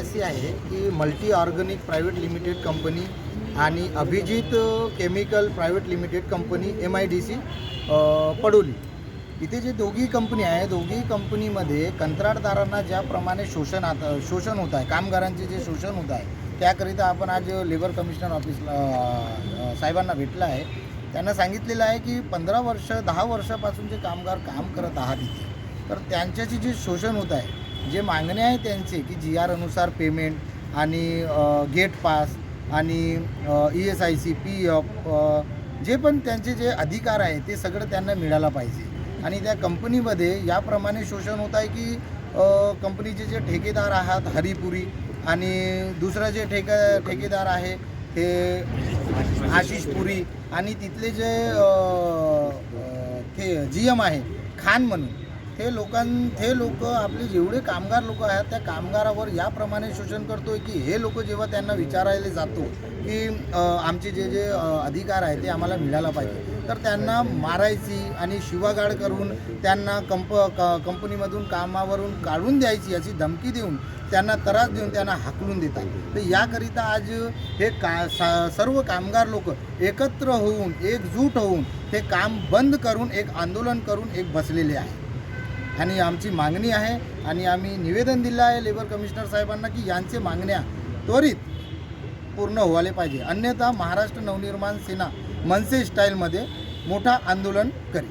अशी आहे की multi organic private limited company आणि Abhijit chemical private limited company MIDC Padoli, इथे जे दोघी कंपनी आहे, दोघी कंपनीमध्ये कंत्राटदारांना ज्याप्रमाणे शोषण होत आहे, कामगारांचे जे शोषण होत आहे, त्याकरिता आपण आज लेबर कमिशनर ऑफिसला साहेबांना भेटलं आहे. त्यांना सांगितलेलं आहे की 15 वर्ष 10 वर्षापासून जे कामगार काम करत आहात इथे, तर त्यांच्याचे जे शोषण होत आहे, जे मागणे आहे त्यांचे की GR अनुसार पेमेंट आणि गेट पास आणि ESIC PF जे पण त्यांचे जे अधिकार आहे ते सगळं त्यांना मिळायला पाहिजे. आणि त्या कंपनीमध्ये याप्रमाणे शोषण होत आहे की कंपनीचे जे ठेकेदार आहात हरिपुरी आणि दुसरं जे ठेकेदार आहे हे आशिष पुरी आणि तिथले जे ते GM आहे खान म्हणून, ते लोक आपले जेवढे कामगार लोक आहेत त्या कामगारावर याप्रमाणे शोषण करतोय की हे लोक जेव्हा त्यांना विचारायला जातो की आमचे जे अधिकार आहे ते आम्हाला मिळायला पाहिजे, तर त्यांना मारायची आणि शिवागाळ करून त्यांना कंपनीमधून कामावरून काढून द्यायची अशी धमकी देऊन, त्यांना त्रास देऊन त्यांना हाकलून देतात. तर याकरिता आज हे सर्व कामगार लोक एकत्र होऊन एकजूट होऊन हे काम बंद करून एक आंदोलन करून एक बसलेले आहे. आणि आमची मागणी आहे आणि आम्ही निवेदन दिलं आहे लेबर कमिशनर साहेबांना की यांचे मागण्या त्वरित पूर्ण व्हायला पाहिजे, अन्यथा महाराष्ट्र नवनिर्माण सेना मनसे स्टाईलमध्ये मोठा आंदोलन करेल.